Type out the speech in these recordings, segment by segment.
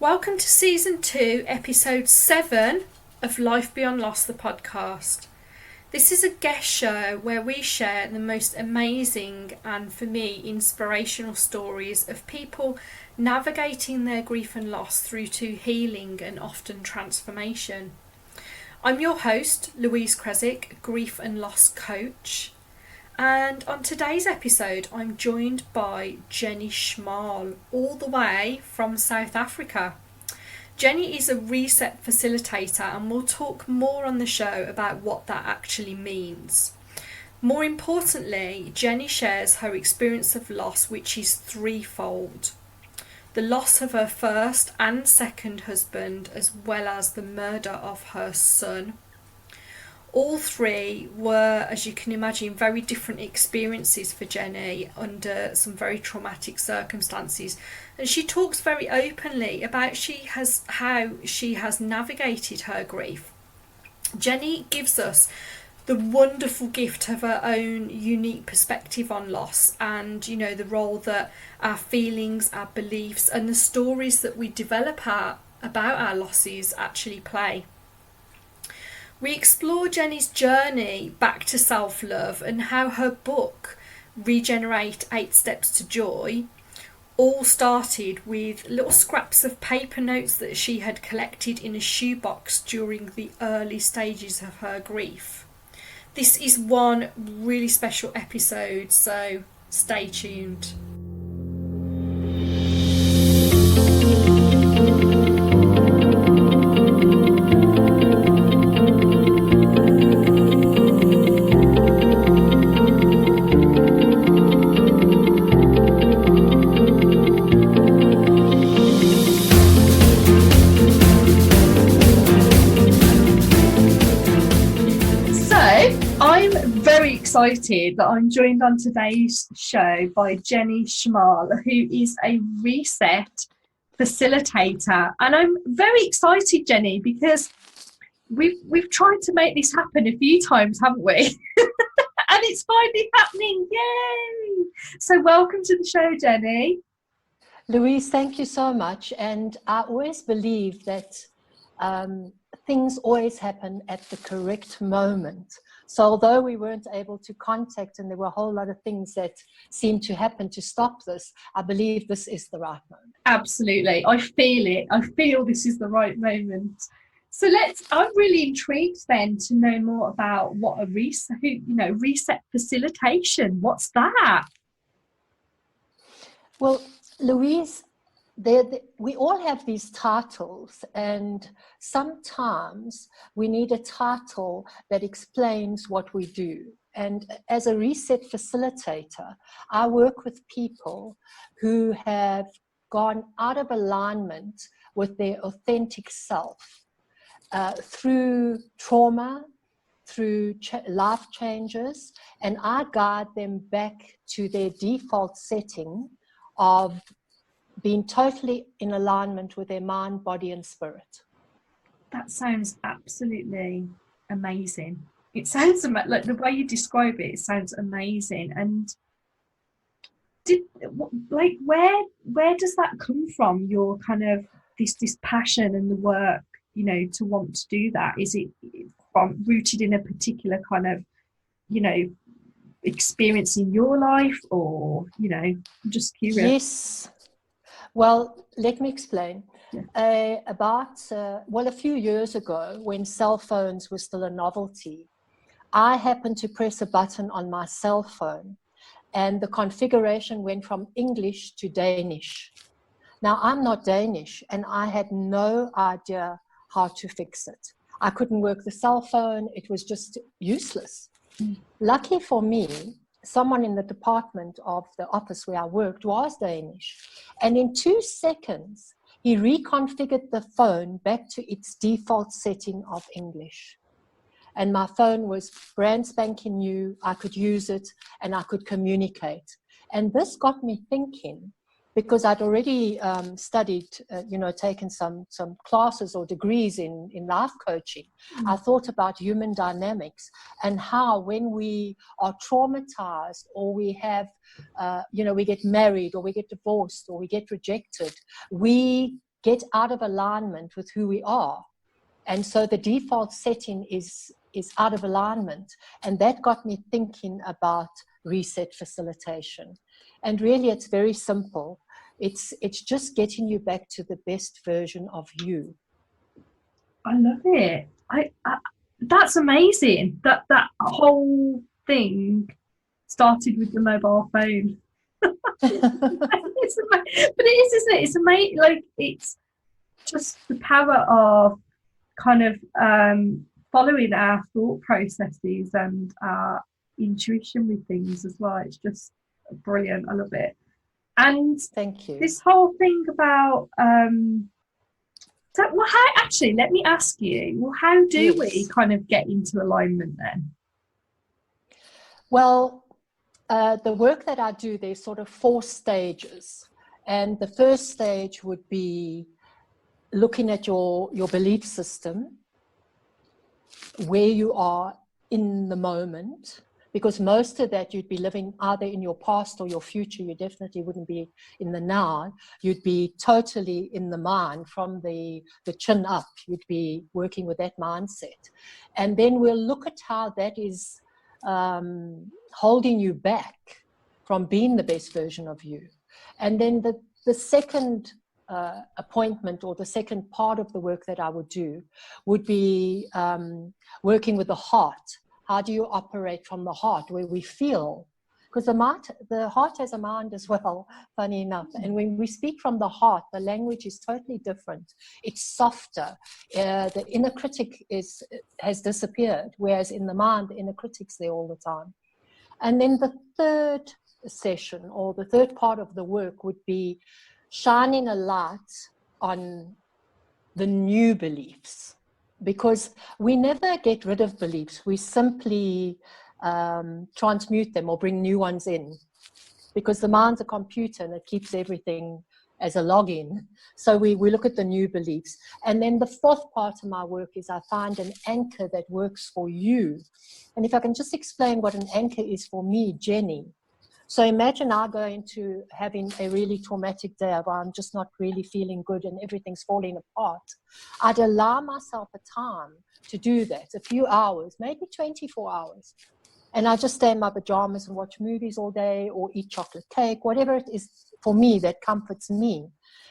Welcome to Season 2, Episode 7 of Life Beyond Loss, the podcast. This is a guest show where we share the most amazing and, for me, inspirational stories of people navigating their grief and loss through to healing and often transformation. I'm your host, Louise Kresick, grief and loss coach. And on today's episode, I'm joined by Jenny Schmal, all the way from South Africa. Jenny is a Reset Facilitator, and we'll talk more on the show about what that actually means. More importantly, Jenny shares her experience of loss, which is threefold. The loss of her first and second husband, as well as the murder of her son. All three were, as you can imagine, very different experiences for Jenny under some very traumatic circumstances. And she talks very openly about how she has navigated her grief. Jenny gives us the wonderful gift of her own unique perspective on loss and, the role that our feelings, our beliefs and the stories that we develop about our losses actually play. We explore Jenny's journey back to self-love and how her book, Regenerate 8 Steps to Joy, all started with little scraps of paper notes that she had collected in a shoebox during the early stages of her grief. This is one really special episode, so stay tuned. Excited that I'm joined on today's show by Jenny Schmal, who is a Reset Facilitator, and I'm very excited, Jenny, because we've tried to make this happen a few times, haven't we? And it's finally happening! Yay! So welcome to the show, Jenny. Louise, thank you so much. And I always believe that things always happen at the correct moment. So although we weren't able to contact and there were a whole lot of things that seemed to happen to stop this, I believe this is the right moment. Absolutely. I feel it. I feel this is the right moment. So I'm really intrigued then to know more about what a reset facilitation. What's that? Well, Louise, we all have these titles, and sometimes we need a title that explains what we do. And as a Reset Facilitator, I work with people who have gone out of alignment with their authentic self through trauma, through life changes, and I guide them back to their default setting of being totally in alignment with their mind, body and spirit. That sounds absolutely amazing. It sounds like the way you describe it sounds amazing. And where does that come from? Your kind of this passion and the work, to want to do that? Is it rooted in a particular kind of, experience in your life, or I'm just curious? Yes. Well, let me explain. Yeah. A few years ago, when cell phones were still a novelty, I happened to press a button on my cell phone and the configuration went from English to Danish. Now, I'm not Danish and I had no idea how to fix it. I couldn't work the cell phone. It was just useless. Lucky for me, someone in the department of the office where I worked was Danish. And in 2 seconds, he reconfigured the phone back to its default setting of English. And my phone was brand spanking new. I could use it and I could communicate. And this got me thinking, because I'd already studied, taken some classes or degrees in life coaching. Mm-hmm. I thought about human dynamics and how when we are traumatized or we have, we get married or we get divorced or we get rejected, we get out of alignment with who we are. And so the default setting is out of alignment. And that got me thinking about reset facilitation. And really, it's very simple. It's just getting you back to the best version of you. I love it. I that's amazing. That whole thing started with the mobile phone. But it is, isn't it? It's amazing. Like, it's just the power of kind of following our thought processes and our intuition with things as well. It's just brilliant. I love it. And thank you. This whole thing about so, well, how, actually, let me ask you, well, how do we kind of get into alignment then? Well, the work that I do, there's sort of 4 stages. And the first stage would be looking at your belief system, where you are in the moment, because most of that you'd be living either in your past or your future. You definitely wouldn't be in the now. You'd be totally in the mind from the chin up. You'd be working with that mindset. And then we'll look at how that is holding you back from being the best version of you. And then the second appointment, or the second part of the work that I would do, would be working with the heart. How do you operate from the heart, where we feel? Because the heart has a mind as well, funny enough. And when we speak from the heart, the language is totally different. It's softer. The inner critic has disappeared, whereas in the mind, the inner critic's there all the time. And then the third session, or the third part of the work, would be shining a light on the new beliefs. Because we never get rid of beliefs. We simply transmute them or bring new ones in. Because the mind's a computer and it keeps everything as a login. So we look at the new beliefs. And then the fourth part of my work is I find an anchor that works for you. And if I can just explain what an anchor is for me, Jenny. So imagine I go into having a really traumatic day where I'm just not really feeling good and everything's falling apart. I'd allow myself a time to do that, a few hours, maybe 24 hours. And I just stay in my pajamas and watch movies all day or eat chocolate cake, whatever it is for me that comforts me.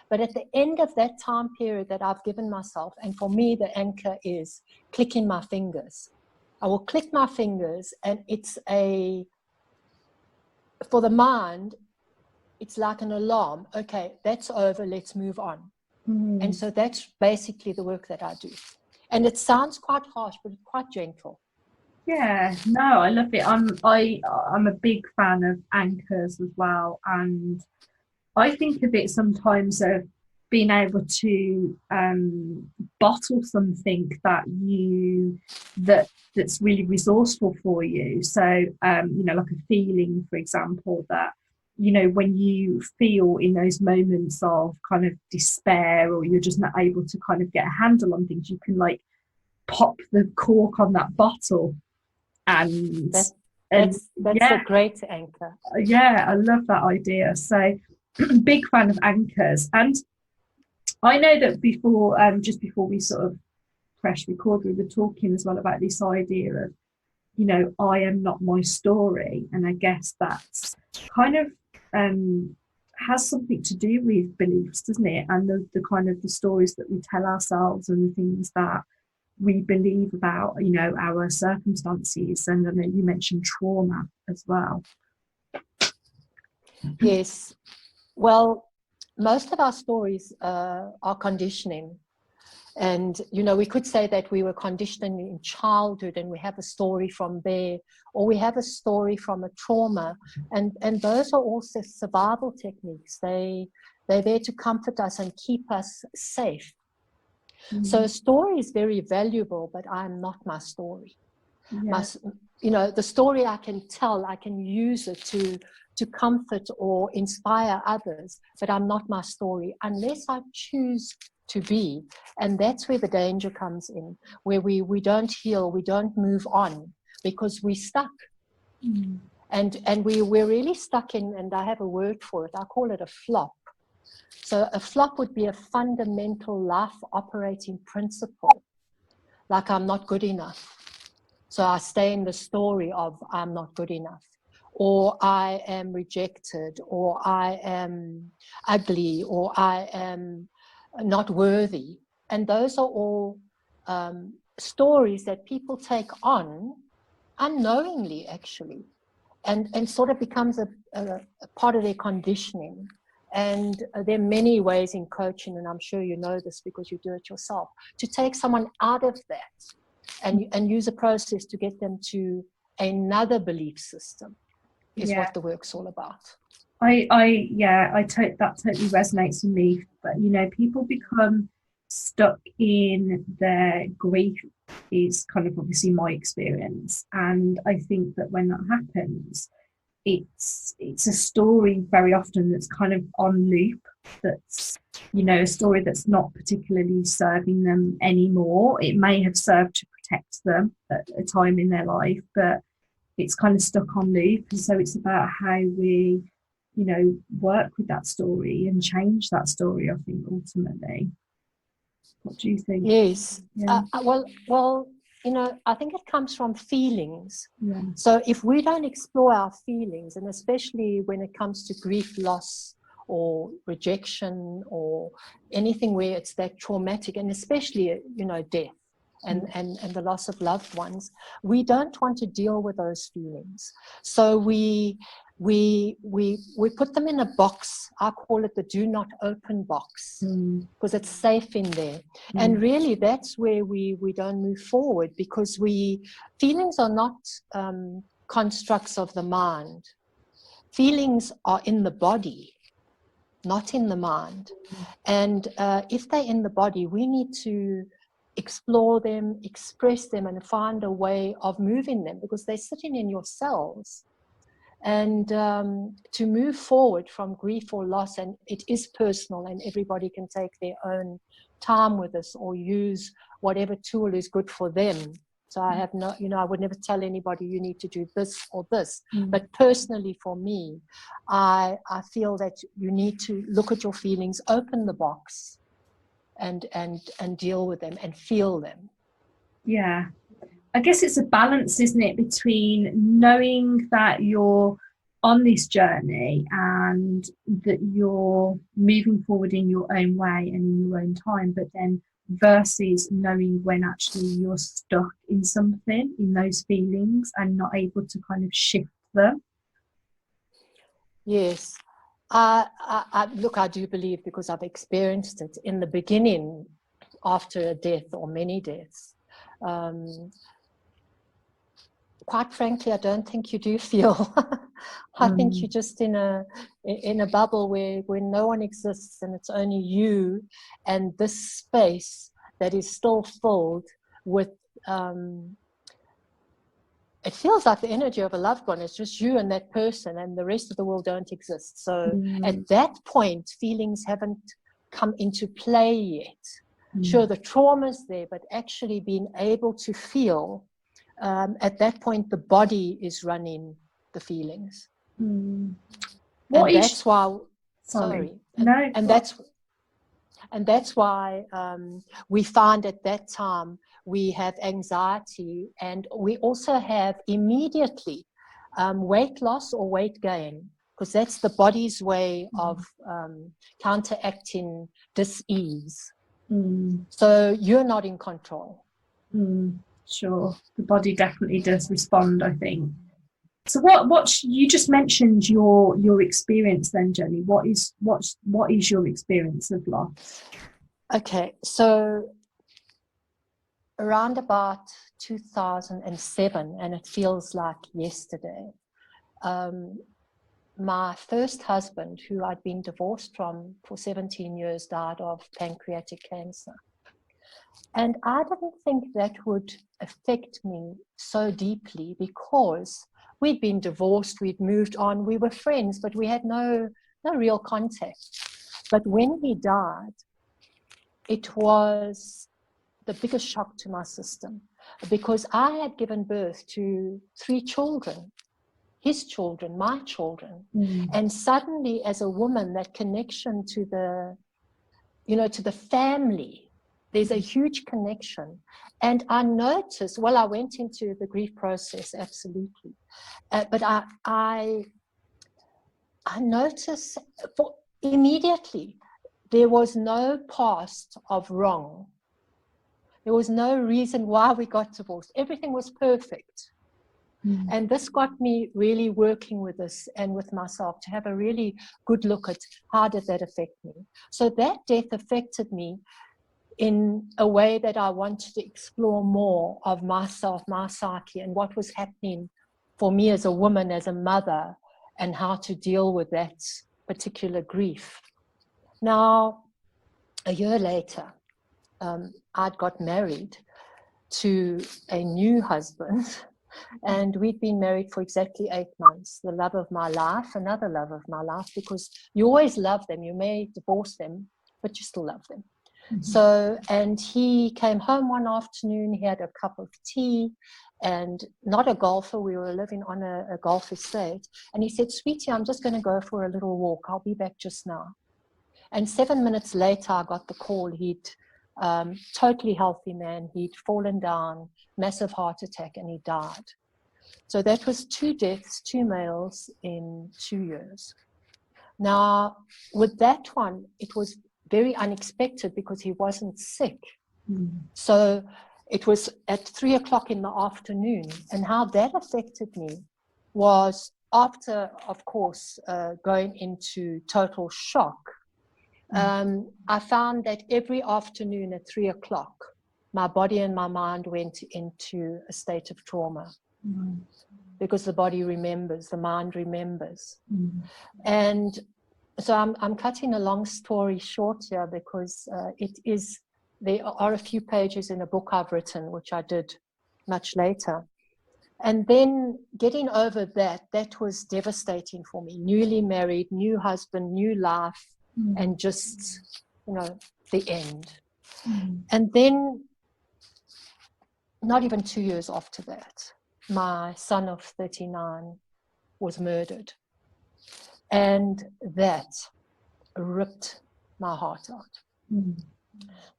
But at the end of that time period that I've given myself, and for me the anchor is clicking my fingers. I will click my fingers, and for the mind, it's like an alarm. Okay, that's over, let's move on. And so that's basically the work that I do. And it sounds quite harsh, but it's quite gentle. Yeah, no, I love it. I'm a big fan of anchors as well. And I think of it sometimes of being able to bottle something that's really resourceful for you. So like a feeling, for example, that when you feel in those moments of kind of despair, or you're just not able to kind of get a handle on things, you can like pop the cork on that bottle, and that's a great anchor. Yeah, I love that idea. So big fan of anchors. And I know that before, just before we sort of press record, we were talking as well about this idea of, I am not my story. And I guess that's kind of has something to do with beliefs, doesn't it? And the kind of the stories that we tell ourselves, and the things that we believe about, our circumstances. And I know you mentioned trauma as well. Yes. Well, most of our stories are conditioning. And, we could say that we were conditioned in childhood and we have a story from there, or we have a story from a trauma. And those are also survival techniques. They're there to comfort us and keep us safe. Mm-hmm. So a story is very valuable, but I'm not my story. Yeah. The story I can tell, I can use it to comfort or inspire others, but I'm not my story unless I choose to be. And that's where the danger comes in, where we don't heal, we don't move on because we're stuck. And we're really stuck in, and I have a word for it, I call it a flop. So a flop would be a fundamental life operating principle, like I'm not good enough. So I stay in the story of I'm not good enough, or I am rejected, or I am ugly, or I am not worthy. And those are all stories that people take on unknowingly, actually, and sort of becomes a part of their conditioning. And there are many ways in coaching, and I'm sure you know this because you do it yourself, to take someone out of that and use a process to get them to another belief system is what the work's all about. That totally resonates with me. But people become stuck in their grief, is kind of obviously my experience, and I think that when that happens, it's a story very often that's kind of on loop, that's a story that's not particularly serving them anymore. It may have served to protect them at a time in their life, but it's kind of stuck on loop. And so it's about how we work with that story and change that story, I think, ultimately. What do you think? Yes. Well, I think it comes from feelings. Yeah. So if we don't explore our feelings, and especially when it comes to grief, loss, or rejection, or anything where it's that traumatic, and especially, death and the loss of loved ones, we don't want to deal with those feelings. So we put them in a box. I call it the do not open box, because it's safe in there. And really that's where we don't move forward, because feelings are not constructs of the mind. Feelings are in the body, not in the mind. And if they're in the body, we need to explore them, express them, and find a way of moving them, because they're sitting in your cells. And to move forward from grief or loss, and it is personal, and everybody can take their own time with this or use whatever tool is good for them. So I have no, I would never tell anybody you need to do this or this. But personally for me, I feel that you need to look at your feelings, open the box, and deal with them and feel them. Yeah. I guess it's a balance, isn't it, between knowing that you're on this journey and that you're moving forward in your own way and in your own time, but then versus knowing when actually you're stuck in something, in those feelings, and not able to kind of shift them. Yes. Look, I do believe, because I've experienced it in the beginning, after a death or many deaths. Quite frankly, I don't think you do feel. I think you're just in a bubble where no one exists, and it's only you and this space that is still filled with. It feels like the energy of a loved one. It's just you and that person, and the rest of the world don't exist. So at that point, feelings haven't come into play yet. Sure, the trauma's there, but actually being able to feel, at that point, the body is running the feelings. That's why. Sorry. No. And that's why we find at that time we have anxiety, and we also have immediately weight loss or weight gain, because that's the body's way of counteracting dis-ease. So you're not in control. Sure, the body definitely does respond, I think. So what you just mentioned your experience then, Jenny. What is your experience of loss? Okay, so around about 2007, and it feels like yesterday, my first husband, who I'd been divorced from for 17 years, died of pancreatic cancer. And I didn't think that would affect me so deeply, because we'd been divorced, we'd moved on, we were friends, but we had no real contact. But when he died, it was the biggest shock to my system, because I had given birth to 3 children. his children, my children. And suddenly, as a woman, that connection to the, to the family, there's a huge connection. And I noticed, well, I went into the grief process, absolutely. But I noticed immediately, there was no past of wrong. There was no reason why we got divorced. Everything was perfect. And this got me really working with this and with myself to have a really good look at how did that affect me. So that death affected me in a way that I wanted to explore more of myself, my psyche, and what was happening for me as a woman, as a mother, and how to deal with that particular grief. Now, a year later, I'd got married to a new husband, and we'd been married for exactly 8 months. The love of my life, another love of my life, because you always love them. You may divorce them, but you still love them. So, and he came home one afternoon, he had a cup of tea, and not a golfer, we were living on a golf estate, and he said, "Sweetie, I'm just going to go for a little walk. I'll be back just now." And 7 minutes later, I got the call. He'd totally healthy man. He'd fallen down, massive heart attack, and he died. So that was 2 deaths, 2 males in 2 years. Now, with that one, it was very unexpected because he wasn't sick. So it was at 3 o'clock in the afternoon. And how that affected me was after, of course, going into total shock. I found that every afternoon at 3 o'clock, my body and my mind went into a state of trauma. Because the body remembers, the mind remembers. And so I'm cutting a long story short here because there are a few pages in a book I've written, which I did much later. And then getting over that was devastating for me. Newly married, new husband, new life, and just, the end. And then, not even 2 years after that, my son of 39 was murdered. And that ripped my heart out.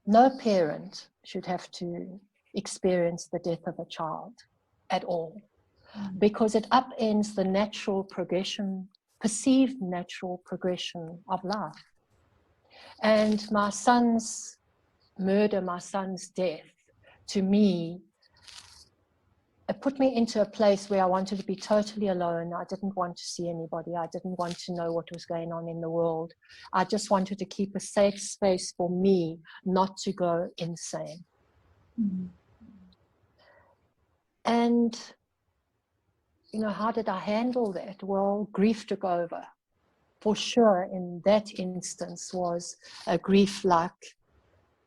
No parent should have to experience the death of a child at all, because it upends the natural progression, perceived natural progression of life. And my son's murder, my son's death, to me, it put me into a place where I wanted to be totally alone. I didn't want to see anybody. I didn't want to know what was going on in the world. I just wanted to keep a safe space for me not to go insane. And, how did I handle that? Well, grief took over. For sure, in that instance was a grief like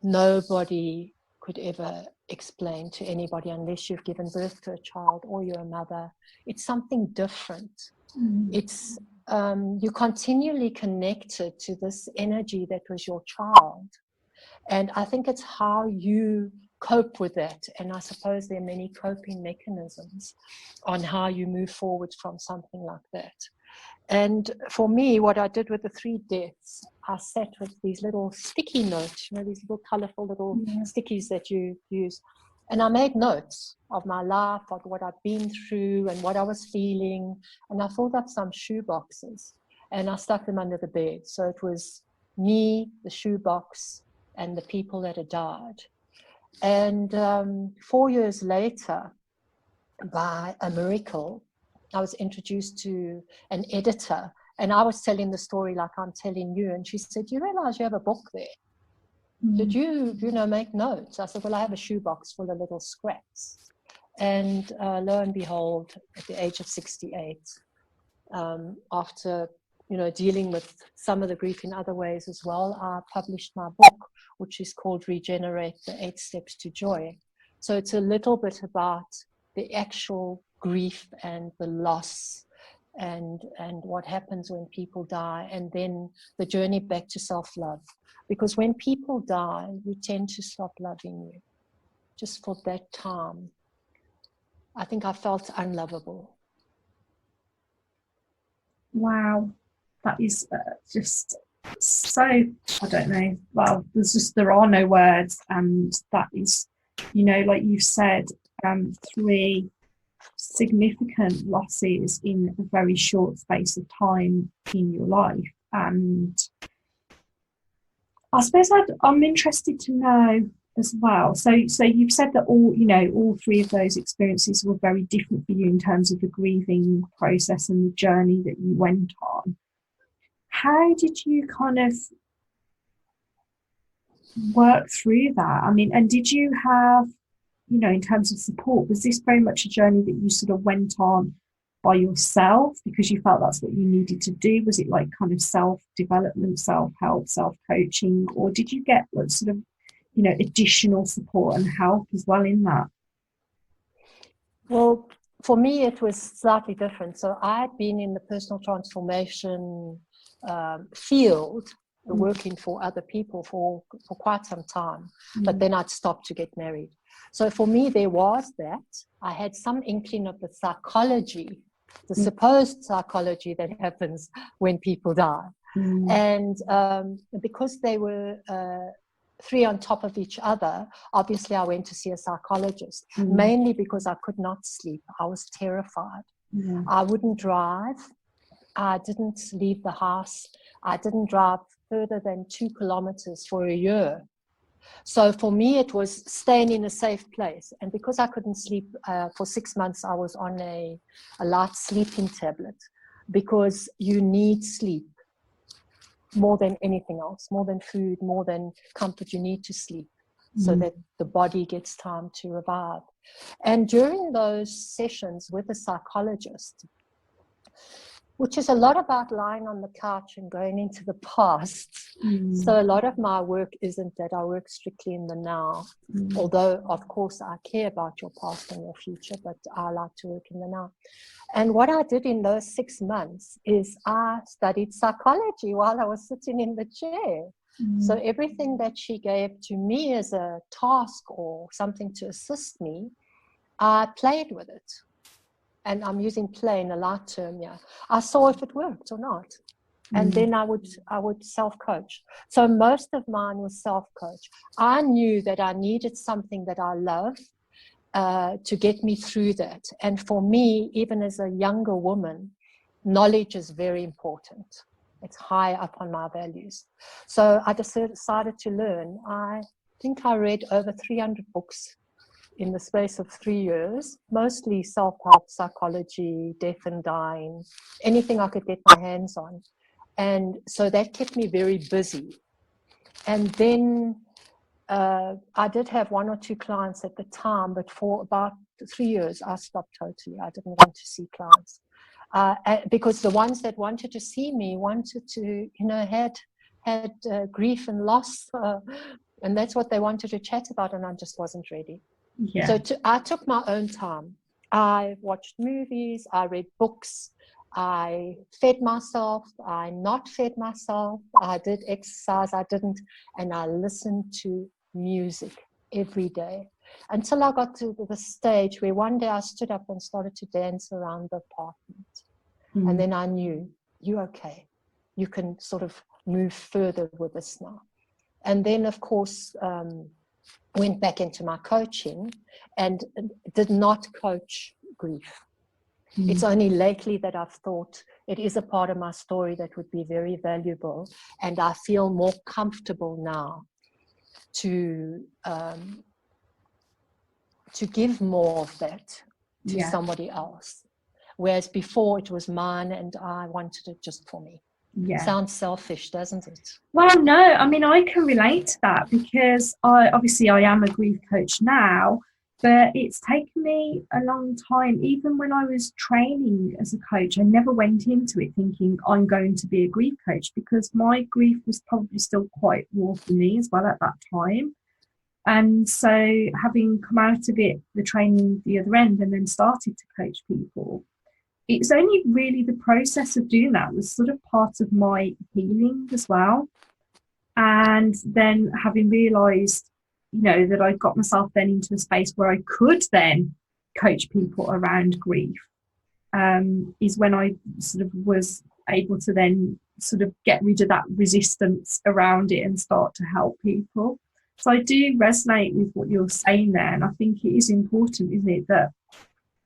nobody could ever explain to anybody unless you've given birth to a child or you're a mother. It's something different. It's you're continually connected to this energy that was your child. And I think it's how you cope with that. And I suppose there are many coping mechanisms on how you move forward from something like that. And for me, what I did with the 3 deaths, I sat with these little sticky notes, these little colorful little stickies that you use. And I made notes of my life, of what I'd been through and what I was feeling. And I filled up some shoe boxes and I stuck them under the bed. So it was me, the shoe box, and the people that had died. And 4 years later, by a miracle, I was introduced to an editor, and I was telling the story like I'm telling you. And she said, "Do you realize you have a book there? Did you, make notes?" I said, "Well, I have a shoebox full of little scraps." And lo and behold, at the age of 68, after, dealing with some of the grief in other ways as well, I published my book, which is called Regenerate, the 8 Steps to Joy. So it's a little bit about the actual grief and the loss and what happens when people die, and then the journey back to self-love. Because when people die, you tend to stop loving you. Just for that time, I think I felt unlovable. Wow, that is just so, I don't know. Well, there are no words, and that is, like you've said, 3 significant losses in a very short space of time in your life. And I suppose I'm interested to know as well. So you've said that all 3 of those experiences were very different for you in terms of the grieving process and the journey that you went on. How did you kind of work through that? I mean, and did you have, in terms of support, was this very much a journey that you sort of went on by yourself because you felt that's what you needed to do? Was it like kind of self-development, self-help, self-coaching, or did you get like sort of, additional support and help as well in that? Well, for me, it was slightly different. So I had been in the personal transformation field, working for other people for quite some time, but then I'd stopped to get married. So for me, there was that. I had some inkling of the psychology, the supposed psychology that happens when people die. And because they were 3 on top of each other, obviously I went to see a psychologist, mainly because I could not sleep. I was terrified. I wouldn't drive. I didn't leave the house. I didn't drive further than 2 kilometers for a year. So for me, it was staying in a safe place. And because I couldn't sleep for 6 months, I was on a light sleeping tablet, because you need sleep more than anything else, more than food, more than comfort. You need to sleep so that the body gets time to revive. And during those sessions with a psychologist, which is a lot about lying on the couch and going into the past. So a lot of my work isn't that. I work strictly in the now, although of course I care about your past and your future, but I like to work in the now. And what I did in those 6 months is I studied psychology while I was sitting in the chair. So everything that she gave to me as a task or something to assist me, I played with it. And I'm using play in a light term here. I saw if it worked or not. And then I would self-coach. So most of mine was self-coach. I knew that I needed something that I love to get me through that. And for me, even as a younger woman, knowledge is very important. It's high up on my values. So I decided to learn. I think I read over 300 books in the space of 3 years, mostly self-help, psychology, death and dying, anything I could get my hands on. And so that kept me very busy. And then I did have 1 or 2 clients at the time, but for about 3 years, I stopped totally. I didn't want to see clients because the ones that wanted to see me wanted to, had grief and loss, and that's what they wanted to chat about, and I just wasn't ready. Yeah. So I took my own time. I watched movies, I read books, I fed myself, I not fed myself, I did exercise, I didn't, and I listened to music every day until I got to the stage where one day I stood up and started to dance around the apartment. And then I knew, you're okay. You can sort of move further with this now. And then, of course, went back into my coaching and did not coach grief. It's only lately that I've thought it is a part of my story that would be very valuable, and I feel more comfortable now to give more of that to somebody else, whereas before it was mine and I wanted it just for me. Sounds selfish, doesn't it? Well, no, I mean, I can relate to that because I am a grief coach now, but it's taken me a long time. Even when I was training as a coach, I never went into it thinking I'm going to be a grief coach, because my grief was probably still quite raw for me as well at that time. And so having come out of it, the training the other end, and then started to coach people, it's only really the process of doing that was sort of part of my healing as well. And then having realised, that I got myself then into a space where I could then coach people around grief, is when I sort of was able to then sort of get rid of that resistance around it and start to help people. So I do resonate with what you're saying there, and I think it is important, isn't it, that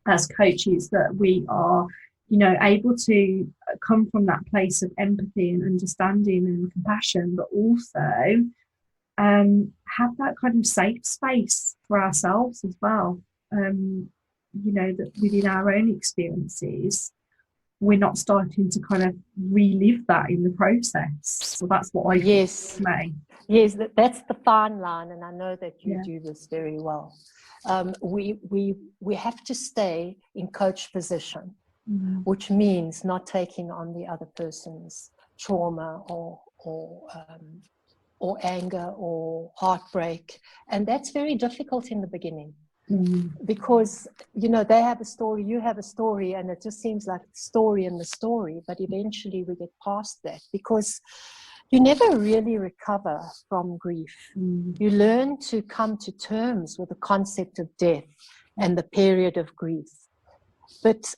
as coaches that we are, you know, able to come from that place of empathy and understanding and compassion, but also have that kind of safe space for ourselves as well. You know, that within our own experiences, we're not starting to kind of relive that in the process. So that's what I Yes. may. Yes, that's the fine line, and I know that you do this very well. We have to stay in coach position, which means not taking on the other person's trauma or anger or heartbreak, and that's very difficult in the beginning. Because, you know, they have a story, you have a story, and it just seems like the story and the story, but eventually we get past that, because you never really recover from grief. You learn to come to terms with the concept of death and the period of grief. But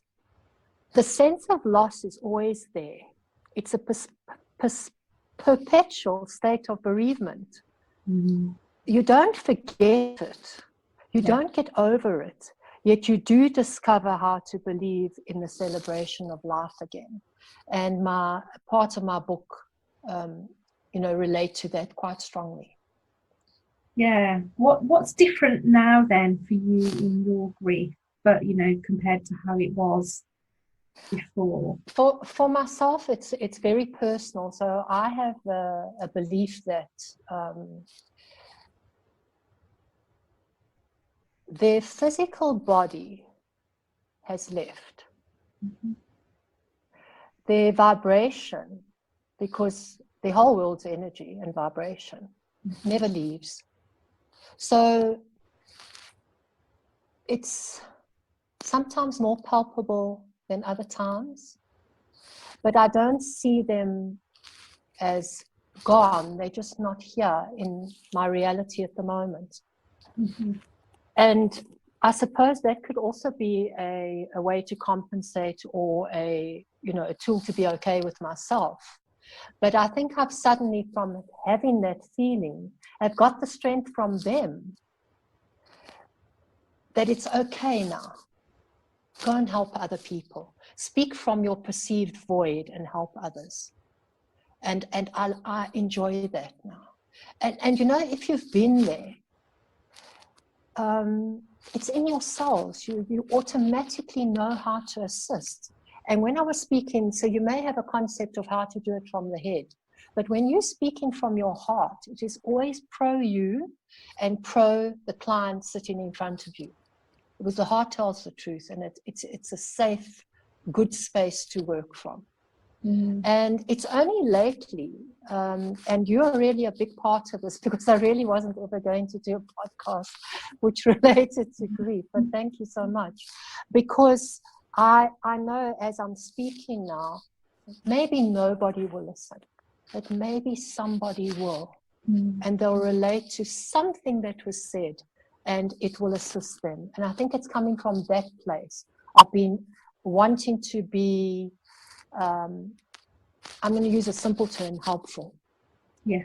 the sense of loss is always there. It's a perpetual state of bereavement. You don't forget it. You don't get over it, yet you do discover how to believe in the celebration of life again. And part of my book, you know, relate to that quite strongly. Yeah. What's different now then for you in your grief, but, you know, compared to how it was before? For myself, it's very personal. So I have a belief that their physical body has left. Their vibration, because the whole world's energy and vibration never leaves. So it's sometimes more palpable than other times, but I don't see them as gone. They're just not here in my reality at the moment. And I suppose that could also be a way to compensate, or a tool to be okay with myself. But I think I've suddenly, from having that feeling, I've got the strength from them that it's okay now. Go and help other people. Speak from your perceived void and help others. And I enjoy that now. And you know, if you've been there, it's in your cells. You automatically know how to assist. And when I was speaking, so you may have a concept of how to do it from the head, but when you're speaking from your heart, it is always pro you and pro the client sitting in front of you. Because the heart tells the truth, and it's a safe, good space to work from. And it's only lately, and you're really a big part of this, because I really wasn't ever going to do a podcast which related to grief, but thank you so much. Because I know as I'm speaking now, maybe nobody will listen, but maybe somebody will, and they'll relate to something that was said, and it will assist them. And I think it's coming from that place of being wanting to be, I'm going to use a simple term, helpful. Yeah.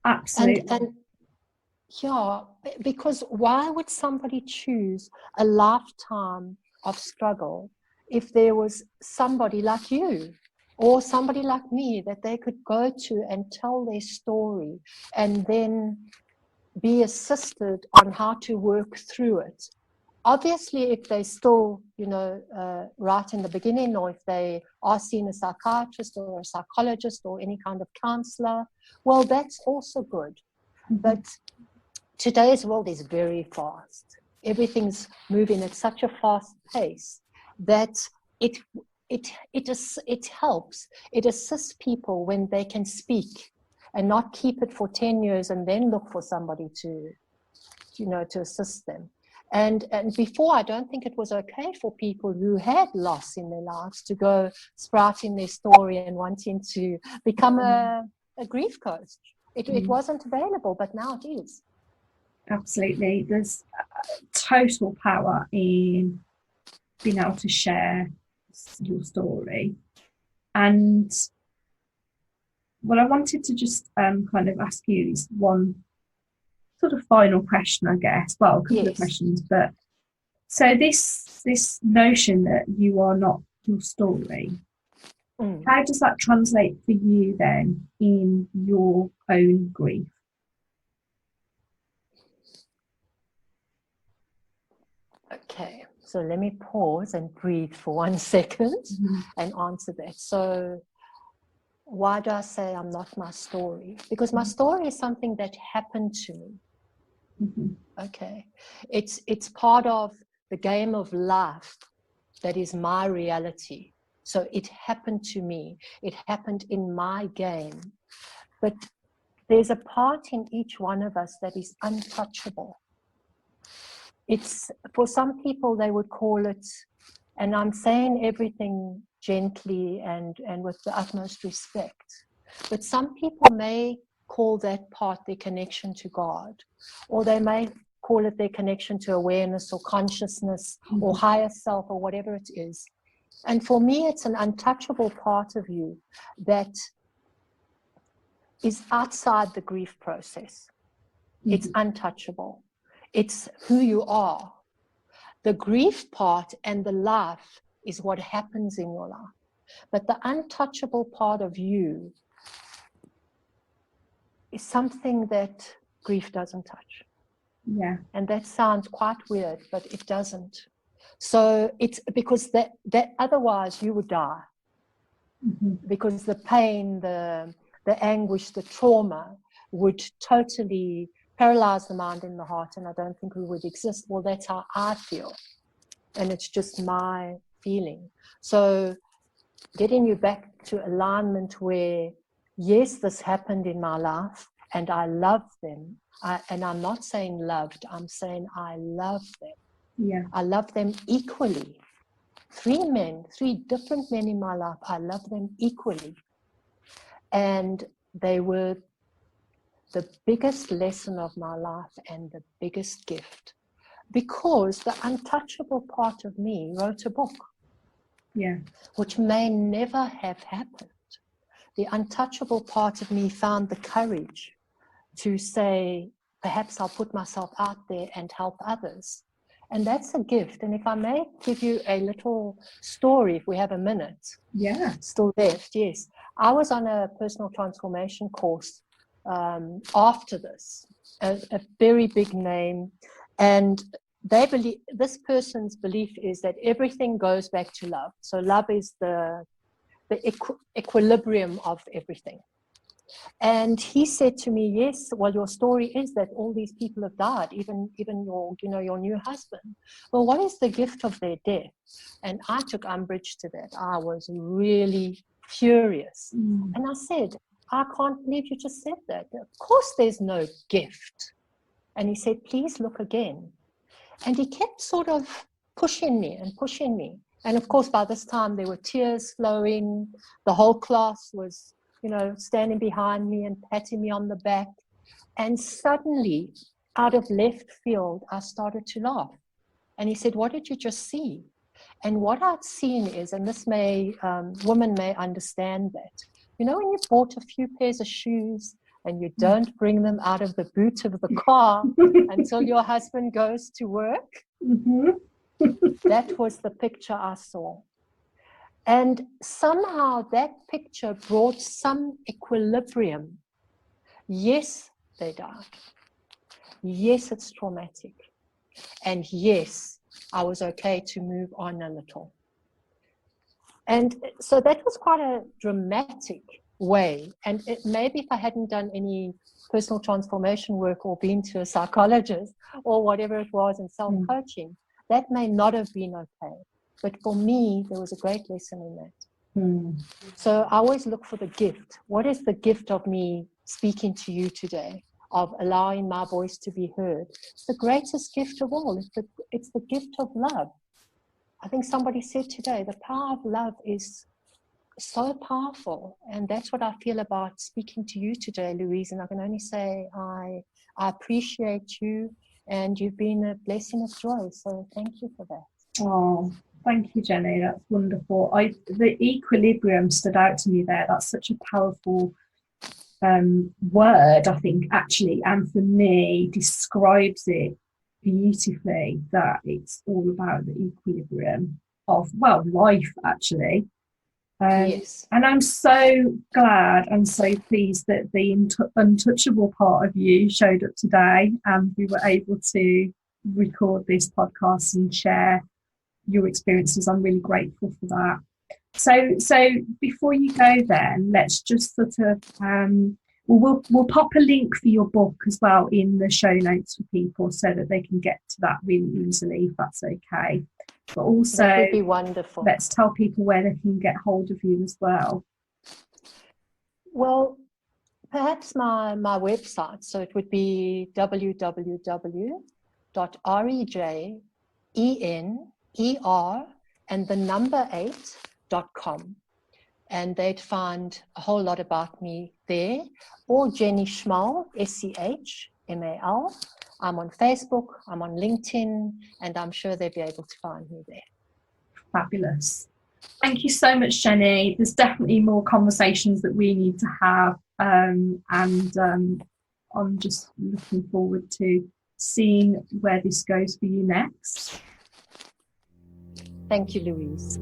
Absolutely. And yeah, because why would somebody choose a lifetime of struggle if there was somebody like you or somebody like me that they could go to and tell their story and then be assisted on how to work through it? Obviously, if they still, right in the beginning, or if they are seeing a psychiatrist or a psychologist or any kind of counselor, well, that's also good. But today's world is very fast. Everything's moving at such a fast pace that it helps. It assists people when they can speak and not keep it for 10 years and then look for somebody to assist them. And before, I don't think it was okay for people who had loss in their lives to go sprouting their story and wanting to become a grief coach. It wasn't available, but now it is. Absolutely. There's total power in being able to share your story. And what I wanted to just kind of ask you is one sort of final question, I guess. Well, a couple of questions, but so this notion that you are not your story, how does that translate for you then in your own grief? Okay, so let me pause and breathe for 1 second and answer that. So why do I say I'm not my story? Because my story is something that happened to me. Okay, it's part of the game of life that is my reality. So it happened to me. It happened in my game. But there's a part in each one of us that is untouchable. It's, for some people, they would call it, and I'm saying everything gently and with the utmost respect, but some people may call that part their connection to God, or they may call it their connection to awareness or consciousness or higher self or whatever it is. And for me, it's an untouchable part of you that is outside the grief process. It's untouchable. It's who you are. The grief part and the life is what happens in your life. But the untouchable part of you is something that grief doesn't touch. Yeah. And that sounds quite weird, but it doesn't. So it's because that otherwise you would die. Because the pain, the anguish, the trauma would totally paralyze the mind and the heart, and I don't think we would exist. Well, that's how I feel, and it's just my feeling. So getting you back to alignment where, yes, this happened in my life, and I love them. And I'm not saying loved, I'm saying I love them. Yeah. I love them equally. 3 different men in my life, I love them equally. And they were the biggest lesson of my life and the biggest gift, because the untouchable part of me wrote a book, which may never have happened. The untouchable part of me found the courage to say, perhaps I'll put myself out there and help others. And that's a gift. And if I may give you a little story, if we have a minute. Yeah. Still left, yes. I was on a personal transformation course after this, a very big name. And they believe, this person's belief is that everything goes back to love. So love is the equilibrium of everything. And he said to me, yes, well, your story is that all these people have died, even your new husband. Well, what is the gift of their death? And I took umbrage to that. I was really furious. And I said, I can't believe you just said that. Of course there's no gift. And he said, please look again. And he kept sort of pushing me. And of course, by this time, there were tears flowing. The whole class was, standing behind me and patting me on the back. And suddenly, out of left field, I started to laugh. And he said, what did you just see? And what I'd seen is, and this women may understand that, when you bought a few pairs of shoes and you don't bring them out of the boot of the car until your husband goes to work, that was the picture I saw. And somehow that picture brought some equilibrium. Yes, they died. Yes, it's traumatic. And yes, I was okay to move on a little. And so that was quite a dramatic way. And maybe if I hadn't done any personal transformation work or been to a psychologist or whatever it was in self-coaching, that may not have been okay. But for me, there was a great lesson in that. So I always look for the gift. What is the gift of me speaking to you today, of allowing my voice to be heard? It's the greatest gift of all. It's the gift of love. I think somebody said today, the power of love is so powerful. And that's what I feel about speaking to you today, Louise. And I can only say I appreciate you, and you've been a blessing of joy. So thank you for that. Oh, Thank you, Jenny. That's wonderful. The equilibrium stood out to me there. That's such a powerful word, I think, actually, and for me describes it beautifully, that it's all about the equilibrium of, well, life, actually. Yes. And I'm so glad and so pleased that the untouchable part of you showed up today, and we were able to record this podcast and share your experiences. I'm really grateful for that. So before you go, then let's just sort of we'll pop a link for your book as well in the show notes for people, so that they can get to that really easily, if that's okay. But also, that would be wonderful. Let's tell people where they can get hold of you as well. Well, perhaps my website. So it would be www.rejener and the number 8.com. And they'd find a whole lot about me there. Or Jenny Schmal, SCHMAL. I'm on Facebook, I'm on LinkedIn, and I'm sure they'll be able to find me there. Fabulous. Thank you so much, Jenny. There's definitely more conversations that we need to have, and I'm just looking forward to seeing where this goes for you next. Thank you, Louise.